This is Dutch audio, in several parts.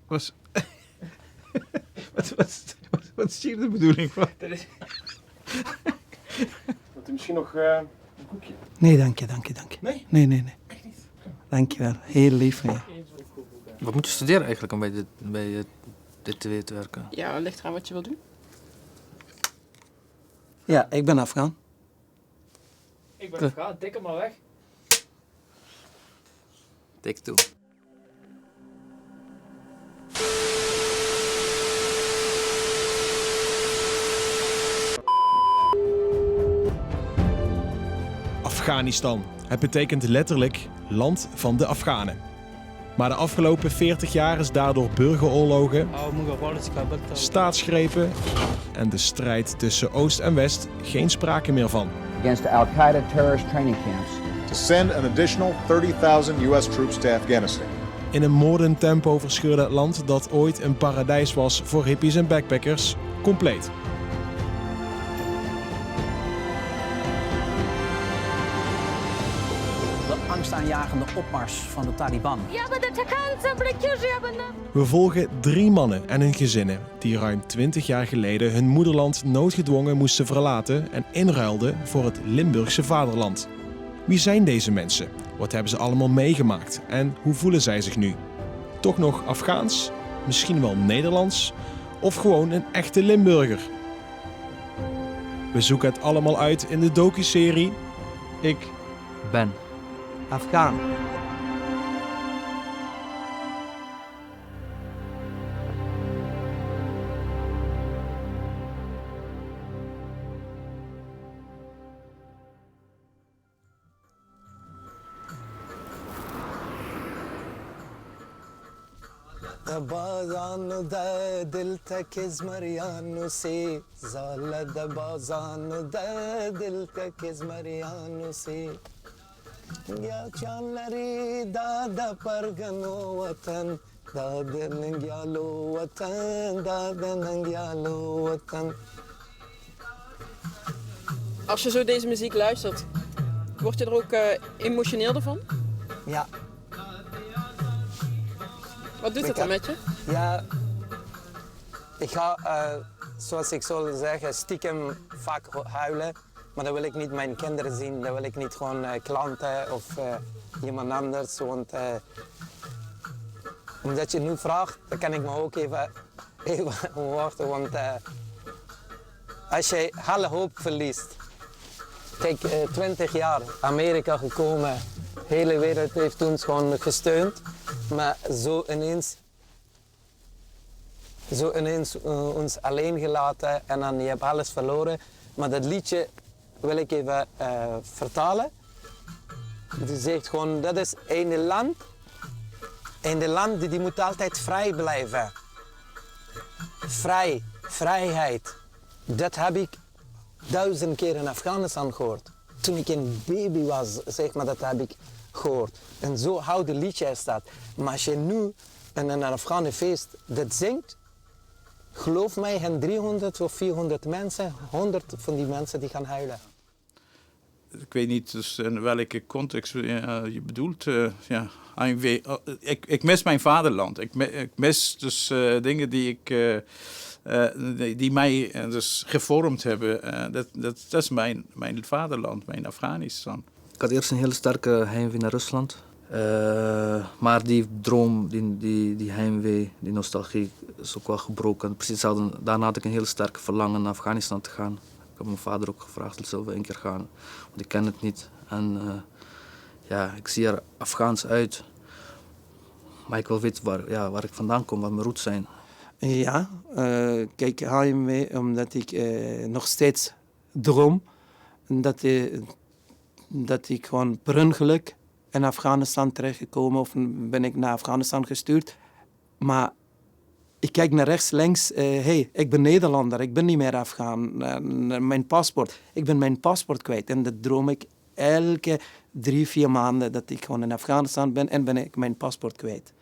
Wat is hier de bedoeling van? Wilt u misschien nog een koekje? Nee, dank je. Nee? Nee. Echt niet? Dank je wel. Heel lief van je. Wat moet je studeren eigenlijk om bij dit te werken? Ja, ligt eraan wat je wil doen. Ja, ik ben Afghaan. Ik ben Afghaan, tik hem maar weg. Take two. Afghanistan. Het betekent letterlijk land van de Afghanen. Maar de afgelopen 40 jaar is daardoor burgeroorlogen, staatsgrepen en de strijd tussen Oost en West geen sprake meer van. Against Al-Qaeda terrorist training camps. To send an additional 30,000 U.S. troops to Afghanistan. In een moordend tempo verscheurde het land dat ooit een paradijs was voor hippies en backpackers, compleet. De angstaanjagende opmars van de Taliban. We volgen 3 mannen en hun gezinnen die ruim 20 jaar geleden hun moederland noodgedwongen moesten verlaten en inruilden voor het Limburgse vaderland. Wie zijn deze mensen? Wat hebben ze allemaal meegemaakt? En hoe voelen zij zich nu? Toch nog Afghaans? Misschien wel Nederlands? Of gewoon een echte Limburger? We zoeken het allemaal uit in de docuserie Ik Ben Afghaan. Bazan da dil tekiz Mariano se zala da bazan da dil tekiz Mariano se ya chanlari da pargano watan da nangyalo watan da nangyalo watan. Als je zo deze muziek luistert, word je er ook emotioneel ervan? Ja. Wat doet het dan met je? Ja, ik ga, zoals ik zou zeggen, stiekem vaak huilen. Maar dat wil ik niet mijn kinderen zien. Dat wil ik niet gewoon klanten of iemand anders. Want omdat je nu vraagt, dan kan ik me ook even wachten. Want als je alle hoop verliest. Kijk, 20 jaar Amerika gekomen. De hele wereld heeft ons gewoon gesteund. Maar zo ineens ons alleen gelaten en dan je hebt alles verloren. Maar dat liedje wil ik even vertalen. Het zegt gewoon, dat is een land. En de land die moet altijd vrij blijven. Vrijheid. Dat heb ik 1000 keer in Afghanistan gehoord. Toen ik een baby was, zeg maar, dat heb ik gehoord. En zo oud het liedje is dat. Maar als je nu in een Afghanenfeest dat zingt, geloof mij, en 300 of 400 mensen, 100 van die mensen die gaan huilen. Ik weet niet dus in welke context je bedoelt. Ja, ik mis mijn vaderland. Ik mis dus dingen die mij dus gevormd hebben. Dat is mijn vaderland, mijn Afghanistan. Ik had eerst een hele sterke heimwee naar Rusland. Maar die droom, die heimwee, die nostalgie is ook wel gebroken. Precies hetzelfde. Daarna had ik een heel sterke verlangen naar Afghanistan te gaan. Ik heb mijn vader ook gevraagd, zullen we een keer gaan? Want ik ken het niet. En ja, ik zie er Afghaans uit. Maar ik wil weten waar ik vandaan kom, wat mijn roots zijn. Ja, kijk, haal je mee omdat ik nog steeds droom. Dat ik gewoon per ongeluk in Afghanistan terechtgekomen of ben ik naar Afghanistan gestuurd. Maar ik kijk naar rechts, links. Hey, ik ben Nederlander, ik ben niet meer Afghaan. Mijn paspoort. Ik ben mijn paspoort kwijt. En dat droom ik elke 3-4 maanden dat ik gewoon in Afghanistan ben en ben ik mijn paspoort kwijt.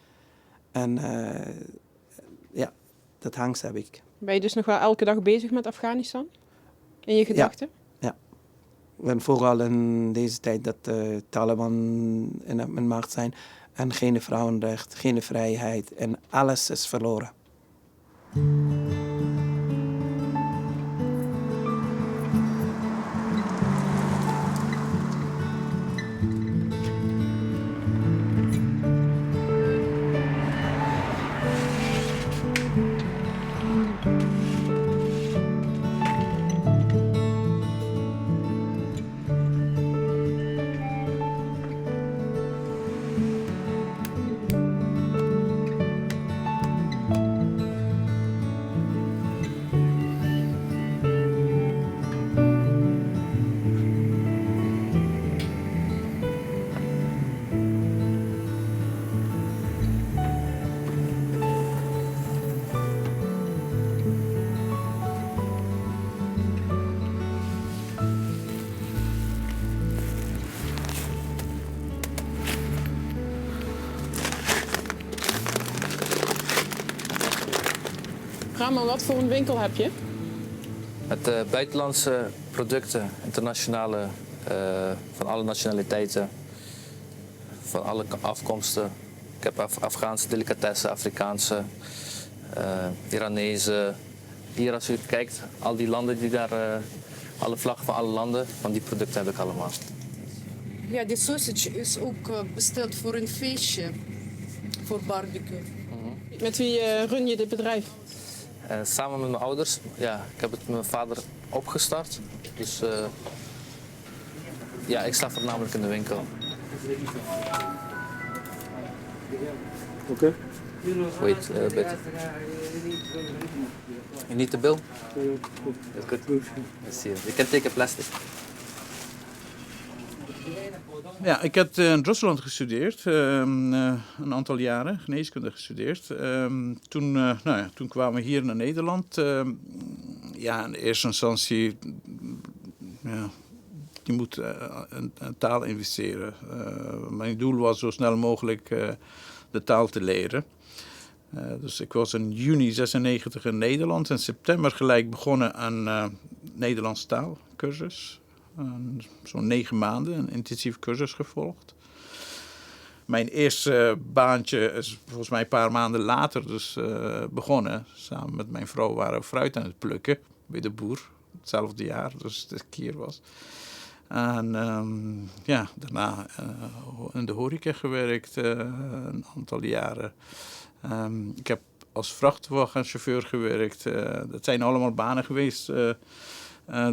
En ja, dat angst heb ik. Ben je dus nog wel elke dag bezig met Afghanistan? In je gedachten? Ja. En vooral in deze tijd dat de Taliban in macht zijn. En geen vrouwenrecht, geen vrijheid en alles is verloren. Maar wat voor een winkel heb je? Met buitenlandse producten, internationale, van alle nationaliteiten, van alle afkomsten. Ik heb Afghaanse delicatessen, Afrikaanse, Iranese. Hier als u kijkt, al die landen die daar, alle vlaggen van alle landen, van die producten heb ik allemaal. Ja, die sausage is ook besteld voor een feestje, voor barbecue. Met wie run je dit bedrijf? Samen met mijn ouders. Ja, ik heb het met mijn vader opgestart. Dus ja, ik sta voornamelijk in de winkel. Oké. Wait a bit. You need the bill? That's good. Let's see. You can take a plastic. Ja, ik heb in Rusland gestudeerd, een aantal jaren, geneeskunde gestudeerd. Toen kwamen we hier naar Nederland. In eerste instantie, je moet een taal investeren. Mijn doel was zo snel mogelijk de taal te leren. Dus ik was in juni 96 in Nederland. In september gelijk begonnen aan Nederlands taalkursus. Zo'n 9 maanden, een intensief cursus gevolgd. Mijn eerste baantje is volgens mij een paar maanden later dus begonnen. Samen met mijn vrouw waren we fruit aan het plukken bij de boer. Hetzelfde jaar, dus de keer was. En daarna in de horeca gewerkt een aantal jaren. Ik heb als vrachtwagenchauffeur gewerkt. Dat zijn allemaal banen geweest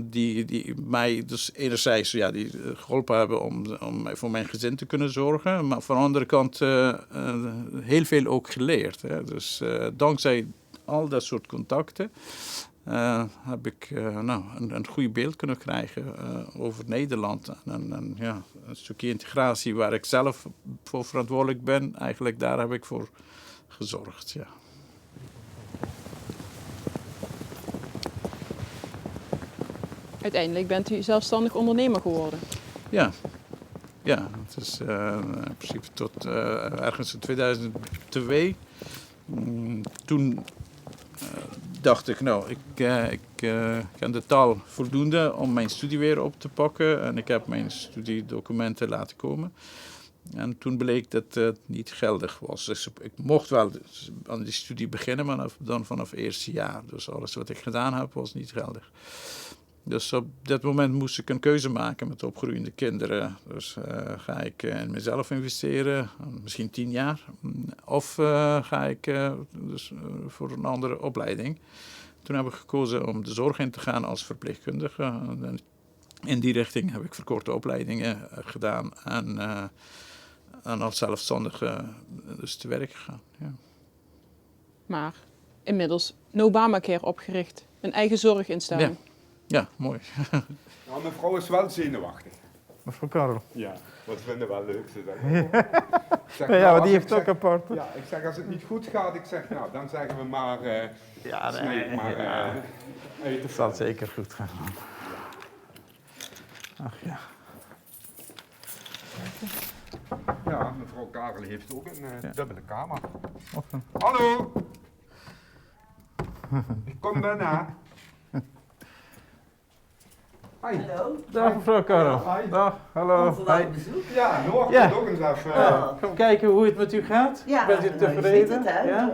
die mij dus enerzijds die geholpen hebben om voor mijn gezin te kunnen zorgen. Maar van de andere kant heel veel ook geleerd. Hè. Dus dankzij al dat soort contacten heb ik een goed beeld kunnen krijgen over Nederland. En een stukje integratie waar ik zelf voor verantwoordelijk ben. Eigenlijk daar heb ik voor gezorgd, ja. Uiteindelijk bent u zelfstandig ondernemer geworden. Ja, het is in principe tot ergens in 2002. Toen dacht ik, ik ken de taal voldoende om mijn studie weer op te pakken. En ik heb mijn studiedocumenten laten komen. En toen bleek dat het niet geldig was. Dus ik mocht wel aan die studie beginnen, maar dan vanaf het eerste jaar. Dus alles wat ik gedaan heb was niet geldig. Dus op dat moment moest ik een keuze maken met opgroeiende kinderen. Dus ga ik in mezelf investeren, misschien 10 jaar. Of ga ik voor een andere opleiding. Toen heb ik gekozen om de zorg in te gaan als verpleegkundige. En in die richting heb ik verkorte opleidingen gedaan en als zelfstandige dus te werk gegaan. Ja. Maar inmiddels een Obamacare opgericht, een eigen zorginstelling. Ja, mooi. Nou, mijn vrouw is wel zenuwachtig. Mevrouw Karel. Ja, wat vinden we wel leuk. Maar die heeft ook apart. Ja, ik zeg als het niet goed gaat, dan zeggen we maar... Het zal zeker goed gaan. Ach ja. Ja, mevrouw Karel heeft ook een dubbele kamer. Hallo! Ik kom daarna. Hallo. Dag mevrouw Karel. Dag, hallo. Hi. Ja, Noor Ja. komt ook eens even. Kom kijken hoe het met u gaat. Ja, Bent u tevreden? Ja?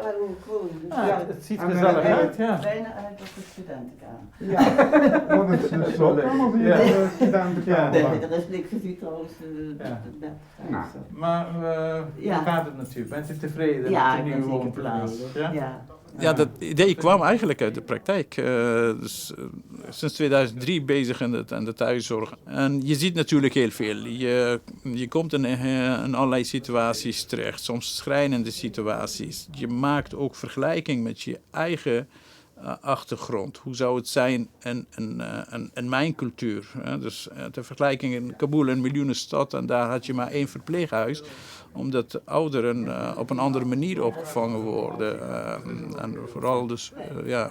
Ja, Het ziet gezellig uit, ja. Bijna uit op de studentenkamer. Ja, want het is zo kamer hier, de studentenkamer. Nee, er is niks gezien trouwens. Nou. Maar hoe gaat het natuurlijk? Bent u tevreden Ja, met de ik ben nieuwe zeker woonplaats? blij. Ja. Ja, dat idee kwam eigenlijk uit de praktijk. Sinds 2003 bezig in de thuiszorg. En je ziet natuurlijk heel veel. Je komt in allerlei situaties terecht, soms schrijnende situaties. Je maakt ook vergelijking met je eigen achtergrond. Hoe zou het zijn in mijn cultuur? Dus de vergelijking in Kabul, een miljoenenstad, en daar had je maar 1 verpleeghuis, omdat de ouderen op een andere manier opgevangen worden. En vooral dus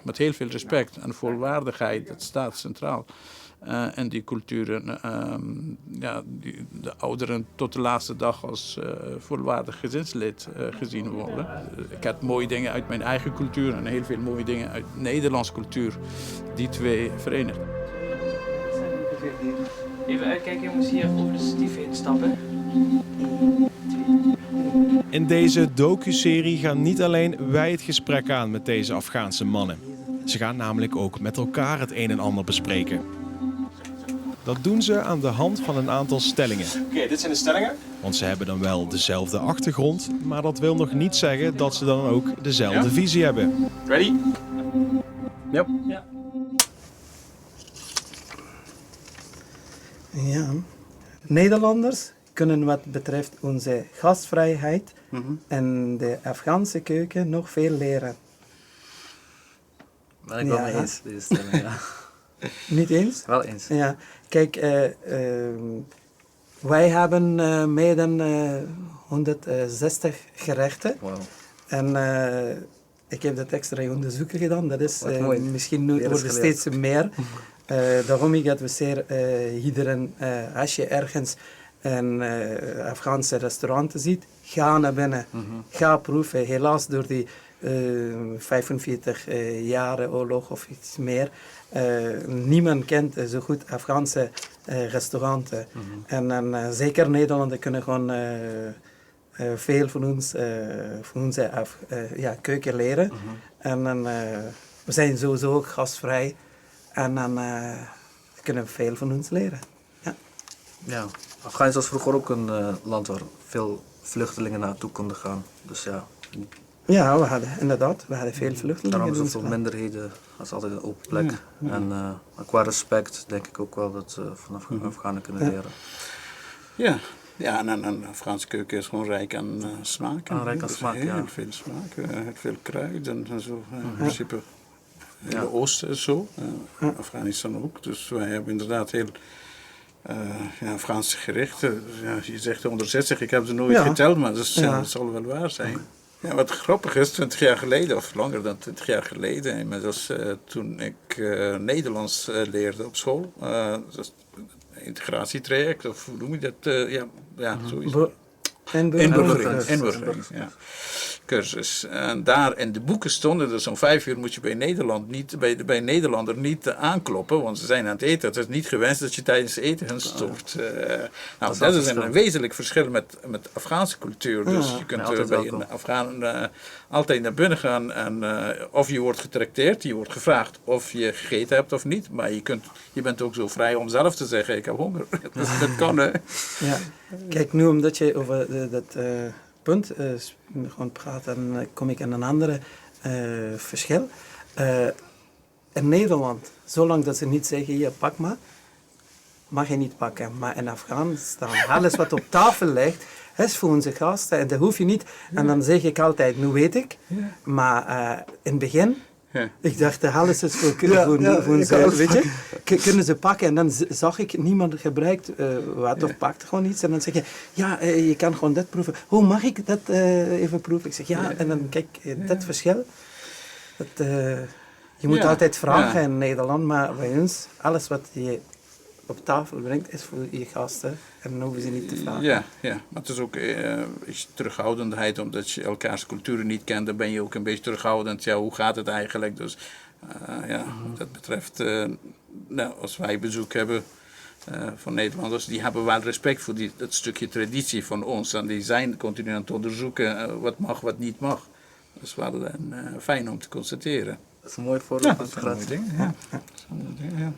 met heel veel respect en volwaardigheid, dat staat centraal. En die culturen, de ouderen tot de laatste dag als volwaardig gezinslid gezien worden. Ik had mooie dingen uit mijn eigen cultuur en heel veel mooie dingen uit Nederlandse cultuur. Die twee verenigd. Even uitkijken jongens, hier over de stief heen stappen. In deze docu-serie gaan niet alleen wij het gesprek aan met deze Afghaanse mannen. Ze gaan namelijk ook met elkaar het een en ander bespreken. Dat doen ze aan de hand van een aantal stellingen. Oké, dit zijn de stellingen. Want ze hebben dan wel dezelfde achtergrond, maar dat wil nog niet zeggen dat ze dan ook dezelfde visie hebben. Ready? Yep. Ja. Ja. Nederlanders kunnen wat betreft onze gastvrijheid en de Afghaanse keuken nog veel leren. Ben ik wel mee eens, deze stelling, ja. Niet eens? Wel eens. Ja, kijk, wij hebben meer dan 160 gerechten. Wow. En ik heb dat extra onderzoeken gedaan. Dat is misschien nu Weer wordt eens steeds meer. Daarom ik adviseer iedereen, als je ergens een Afghaanse restaurant ziet, ga naar binnen. Ga proeven. Helaas door die 45 jaren oorlog of iets meer. Niemand kent zo goed Afghaanse restauranten. En dan zeker Nederlanders kunnen gewoon veel van onze keuken leren. En dan, we zijn sowieso ook gastvrij. En dan kunnen we veel van ons leren. Ja, Afghanistan was vroeger ook een land waar veel vluchtelingen naartoe konden gaan. Dus ja. Ja, we hadden veel vluchtelingen. Daarom is zoveel minderheden, dat is altijd een open plek. En qua respect denk ik ook wel dat ze van Afghanen kunnen leren. Ja, en de Afghaanse keuken is gewoon rijk aan smaak. Rijk aan smaak, heel veel smaak, heel veel kruid en zo. In principe hele Oosten is zo, Afghanistan ook. Dus wij hebben inderdaad heel Afghaanse gerechten. Ja, je zegt 160, ik heb ze nooit geteld, maar dat zal wel waar zijn. Ja, wat grappig is, 20 jaar geleden, of langer dan 20 jaar geleden, inmiddels toen ik Nederlands leerde op school, dat is een integratietraject, of hoe noem je dat? Zoiets. Inburgering, ja. Cursus. En daar in de boeken stonden dus om 5 uur moet je bij Nederlander niet aankloppen, want ze zijn aan het eten. Het is niet gewenst dat je tijdens eten hen stopt. Dat is een wezenlijk verschil met Afghaanse cultuur. Dus je kunt bij een Afghaan altijd naar binnen gaan en of je wordt getrakteerd, je wordt gevraagd of je gegeten hebt of niet, maar je bent ook zo vrij om zelf te zeggen ik heb honger. Dat kan, hè. Ja. Kijk, nu omdat je over dat punt gewoon praat, dan kom ik aan een andere verschil. In Nederland, zolang dat ze niet zeggen, hier, pak maar, mag je niet pakken. Maar in Afghanistan, alles wat op tafel ligt, is voor onze gasten. En dat hoef je niet. En dan zeg ik altijd, nu weet ik. Maar in het begin, ik dacht, alles is voor ons, weet je. Kunnen ze pakken? En dan zag ik, niemand gebruikt wat of pakt gewoon iets. En dan zeg je, je kan gewoon dat proeven. Hoe mag ik dat even proeven? Ik zeg, en dan kijk, dat verschil. Je moet altijd vragen in Nederland, maar bij ons, alles wat je op tafel brengt, is voor je gasten. En dan hoeven ze niet te vragen. Ja, maar het is ook terughoudendheid, omdat je elkaars culturen niet kent, dan ben je ook een beetje terughoudend. Ja, hoe gaat het eigenlijk? Dus wat dat betreft nou, als wij bezoek hebben van Nederlanders, die hebben wel respect voor dat stukje traditie van ons. En die zijn continu aan het onderzoeken wat mag, wat niet mag. Dat is wel fijn om te constateren. Dat is een mooi voorbeeld. Dat is een mooi ding, ja. Dat is een mooi ding, ja.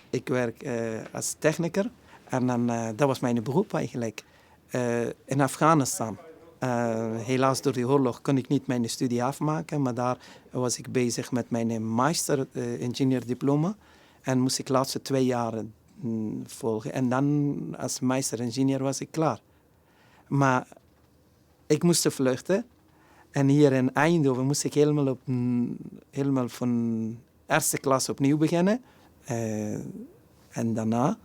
Ik werk als techniker en dan, dat was mijn beroep eigenlijk. In Afghanistan. Helaas door die oorlog kon ik niet mijn studie afmaken, maar daar was ik bezig met mijn master ingenieurdiploma en moest ik de laatste 2 jaar volgen. En dan als master ingenieur was ik klaar. Maar ik moest vluchten en hier in Eindhoven moest ik helemaal van eerste klas opnieuw beginnen. En daarna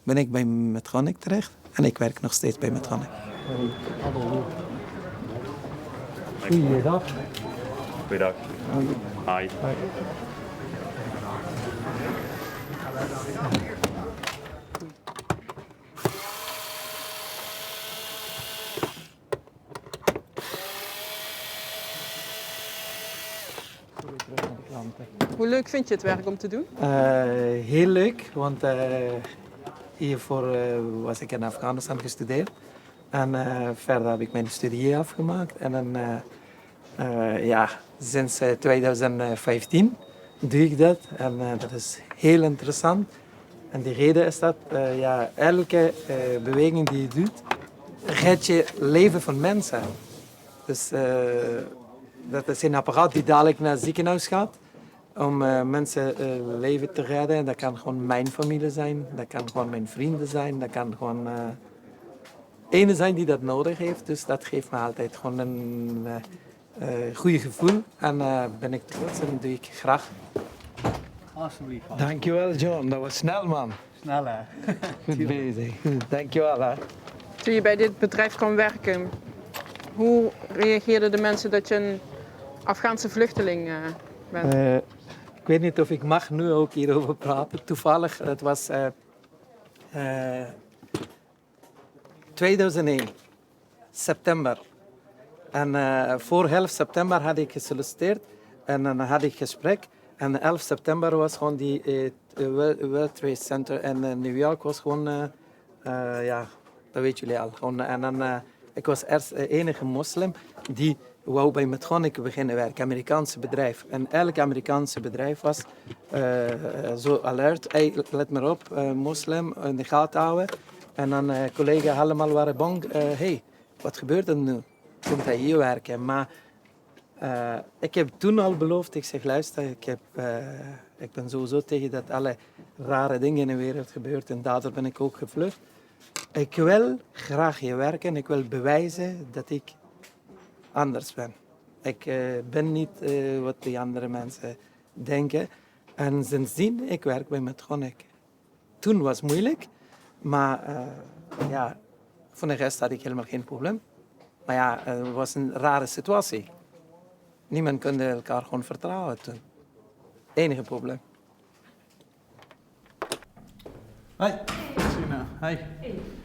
ben ik bij Medtronic terecht en ik werk nog steeds bij Medtronic. Goeiedag. Goeiedag. Hi. Hoe leuk vind je het werk om te doen? Heel leuk, want hiervoor was ik in Afghanistan gestudeerd. En verder heb ik mijn studie hier afgemaakt. En dan, sinds 2015 doe ik dat. En dat is heel interessant. En de reden is dat elke beweging die je doet, redt je leven van mensen. Dus dat is een apparaat die dadelijk naar het ziekenhuis gaat om mensen leven te redden. Dat kan gewoon mijn familie zijn, dat kan gewoon mijn vrienden zijn, dat kan gewoon ene zijn die dat nodig heeft. Dus dat geeft me altijd gewoon een goed gevoel en ben ik trots en doe ik graag. Alsjeblieft. Dankjewel John, dat was snel man. Snel hè. Goed bezig. Dankjewel hè. Toen je bij dit bedrijf kwam werken, hoe reageerden de mensen dat je een Afghaanse vluchteling bent? Ik weet niet of ik mag nu ook hierover praten. Toevallig, het was 2001, september. En voor 11 september had ik gesolliciteerd en dan had ik gesprek. En 11 september was gewoon die World Trade Center in New York was gewoon, dat weten jullie al. Gewoon, en dan, ik was eerst de enige moslim die wou bij Medtronic beginnen werken, Amerikaanse bedrijf. En elk Amerikaanse bedrijf was zo alert, hey, let maar op, moslim, in de gaten houden. En dan collega's allemaal waren bang, hey, wat gebeurt er nu? Komt hij hier werken? Maar ik heb toen al beloofd, ik zeg luister, ik ben sowieso tegen dat alle rare dingen in de wereld gebeuren en daardoor ben ik ook gevlucht. Ik wil graag hier werken, ik wil bewijzen dat ik anders ben. Ik ben niet wat die andere mensen denken. En sindsdien, ik werk bij Medtronic. Toen was het moeilijk, maar voor de rest had ik helemaal geen probleem. Maar ja, het was een rare situatie. Niemand kon elkaar gewoon vertrouwen toen. Enige probleem. Hoi, Sina. Hi.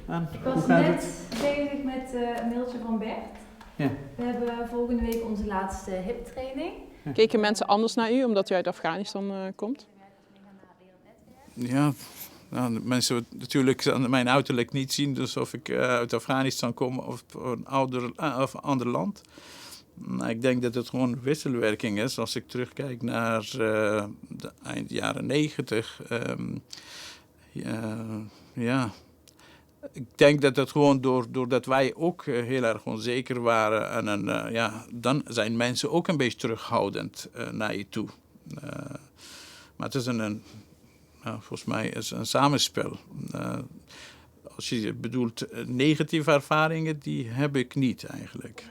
En, ik was net bezig met een mailtje van Bert. Ja. We hebben volgende week onze laatste hip-training. Ja. Keken mensen anders naar u omdat u uit Afghanistan komt? Ja, nou, mensen natuurlijk mijn uiterlijk niet zien, dus of ik uit Afghanistan kom of een ander land. Ik denk dat het gewoon wisselwerking is. Als ik terugkijk naar de eind jaren 90. Ik denk dat het gewoon doordat wij ook heel erg onzeker waren. En dan zijn mensen ook een beetje terughoudend naar je toe. Maar het is volgens mij is een samenspel. Als je bedoelt negatieve ervaringen, die heb ik niet eigenlijk.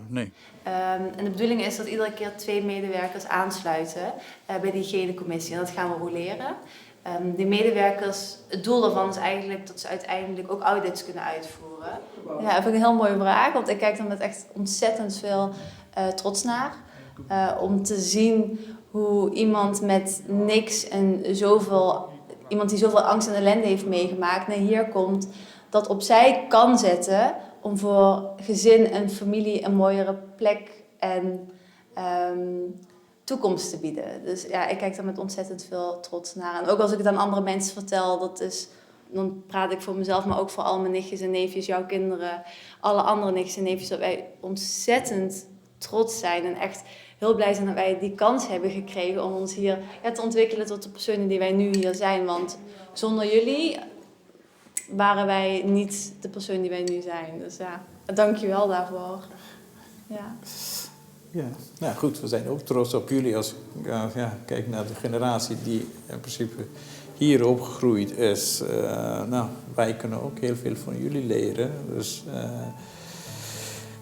Nee. En de bedoeling is dat iedere keer 2 medewerkers aansluiten bij die hygiënecommissie. En dat gaan we roleren. Die medewerkers, het doel daarvan is eigenlijk dat ze uiteindelijk ook audits kunnen uitvoeren. Ja, dat vind ik een heel mooie vraag, want ik kijk er met echt ontzettend veel trots naar. Om te zien hoe iemand met niks en iemand die zoveel angst en ellende heeft meegemaakt, naar hier komt, dat opzij kan zetten om voor gezin en familie een mooiere plek en toekomst te bieden. Dus ja, ik kijk daar met ontzettend veel trots naar. En ook als ik het aan andere mensen vertel, dan praat ik voor mezelf, maar ook voor al mijn nichtjes en neefjes, jouw kinderen, alle andere nichtjes en neefjes, dat wij ontzettend trots zijn en echt heel blij zijn dat wij die kans hebben gekregen om ons hier te ontwikkelen tot de personen die wij nu hier zijn. Want zonder jullie waren wij niet de persoon die wij nu zijn. Dus ja, dank je wel daarvoor. Ja. Ja, nou goed, we zijn ook trots op jullie als ik kijk naar de generatie die in principe hier opgegroeid is. Wij kunnen ook heel veel van jullie leren. Dus,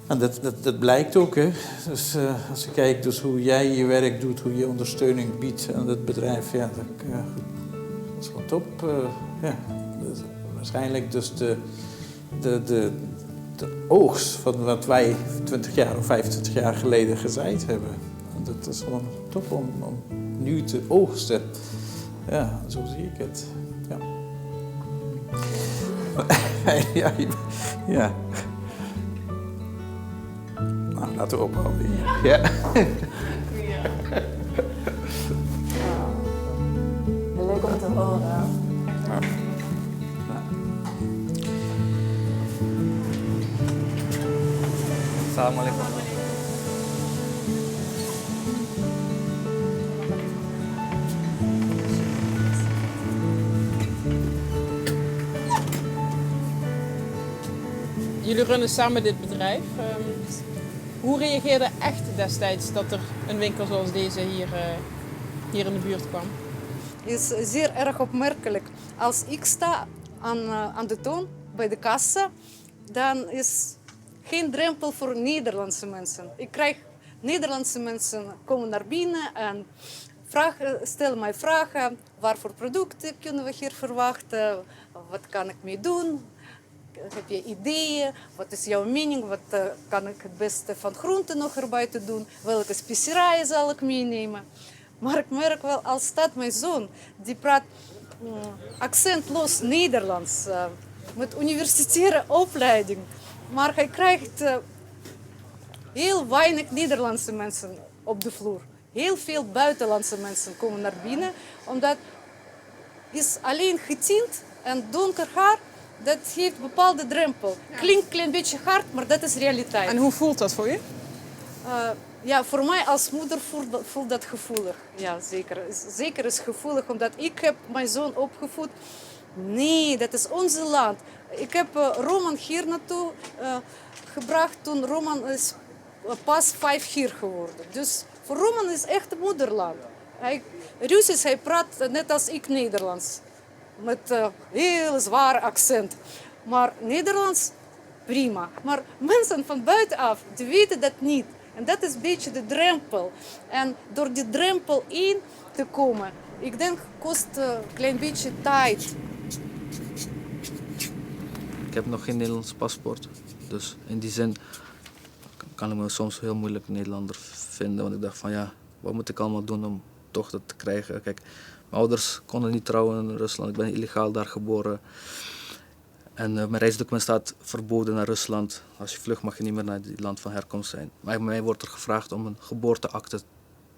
en dat blijkt ook. Hè. Dus, als je kijkt dus hoe jij je werk doet, hoe je ondersteuning biedt aan het bedrijf, dat is gewoon top. Dus waarschijnlijk dus de oogst van wat wij 20 jaar of 25 jaar geleden gezaaid hebben. Dat is gewoon top om nu te oogsten. Ja, zo zie ik het. Ja. Ja. Nou, laten we ophouden hier. Ja. Leuk om te horen. Assalamualaikum. Jullie runnen samen dit bedrijf. Hoe reageerde echt destijds dat er een winkel zoals deze hier in de buurt kwam? Is zeer erg opmerkelijk. Als ik sta aan de toon bij de kassa, dan is geen drempel voor Nederlandse mensen. Ik krijg Nederlandse mensen komen naar binnen en stellen mij vragen. Wat voor producten kunnen we hier verwachten? Wat kan ik mee doen? Heb je ideeën? Wat is jouw mening? Wat kan ik het beste van groenten nog erbij te doen? Welke specerijen zal ik meenemen? Maar ik merk wel, als staat mijn zoon, die praat accentloos Nederlands. Met universitaire opleiding. Maar hij krijgt heel weinig Nederlandse mensen op de vloer. Heel veel buitenlandse mensen komen naar binnen. Omdat is alleen getint en donker haar, dat heeft een bepaalde drempel. Klinkt een klein beetje hard, maar dat is realiteit. En hoe voelt dat voor je? Voor mij als moeder voelt dat gevoelig. Ja, zeker. Zeker is gevoelig, omdat ik heb mijn zoon opgevoed. Nee, dat is ons land. Ik heb Roman hier naartoe gebracht toen Roman is pas 5 hier geworden. Dus voor Roman is echt moederland. Russisch, hij praat net als ik Nederlands. Met heel zwaar accent. Maar Nederlands, prima. Maar mensen van buitenaf, die weten dat niet. En dat is een beetje de drempel. En door die drempel in te komen, ik denk, kost een klein beetje tijd. Ik heb nog geen Nederlands paspoort. Dus in die zin kan ik me soms heel moeilijk Nederlander vinden. Want ik dacht van ja, wat moet ik allemaal doen om toch dat te krijgen? Kijk, mijn ouders konden niet trouwen in Rusland. Ik ben illegaal daar geboren. En mijn reisdocument staat verboden naar Rusland. Als je vlucht mag je niet meer naar het land van herkomst zijn. Maar mij wordt er gevraagd om een geboorteakte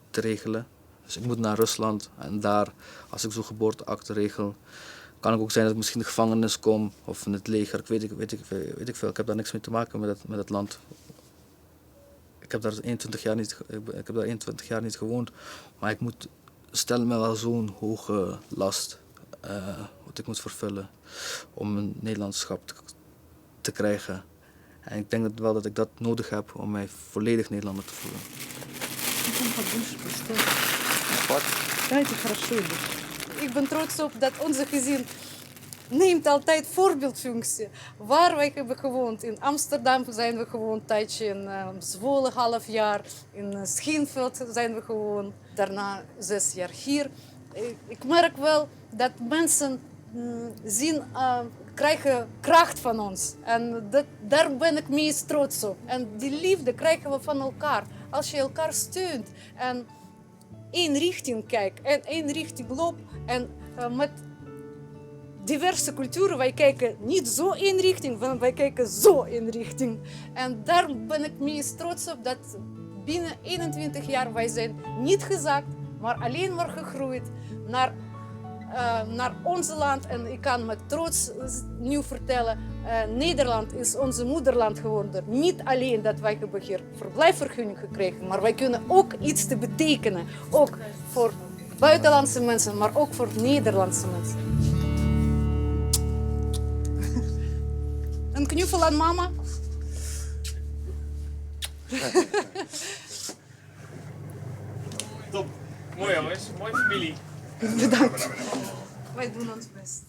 te regelen. Dus ik moet naar Rusland en daar, als ik zo'n geboorteakte regel, kan het ook zijn dat ik misschien in de gevangenis kom of in het leger. Weet ik veel. Ik heb daar niks mee te maken met het land. Ik heb daar 21 jaar niet gewoond. Maar ik moet, stel me wel zo'n hoge last wat ik moet vervullen om een Nederlandschap te krijgen. En ik denk wel dat ik dat nodig heb om mij volledig Nederlander te voelen. Ik ben trots op dat onze gezin neemt altijd voorbeeldfunctie. Waar wij hebben gewoond. In Amsterdam zijn we gewoond een tijdje, in Zwolle half jaar, in Schinveld zijn we gewoond. Daarna 6 jaar hier. Ik merk wel dat mensen krijgen kracht van ons. En daar ben ik meest trots op. En die liefde krijgen we van elkaar. als je elkaar steunt en één richting kijkt en één richting loopt en met diverse culturen. Wij kijken niet zo één richting, wij kijken zo één richting. En daar ben ik meest trots op dat binnen 21 jaar wij zijn niet gezakt, maar alleen maar gegroeid naar ons land. En ik kan met trots nu vertellen, Nederland is onze moederland geworden. Niet alleen dat wij hebben hier verblijfsvergunning gekregen, maar wij kunnen ook iets te betekenen. Ook voor buitenlandse mensen, maar ook voor Nederlandse mensen. Een knuffel aan mama. Top. Mooi jongens, mooie familie. Bedankt. Wij doen ons best.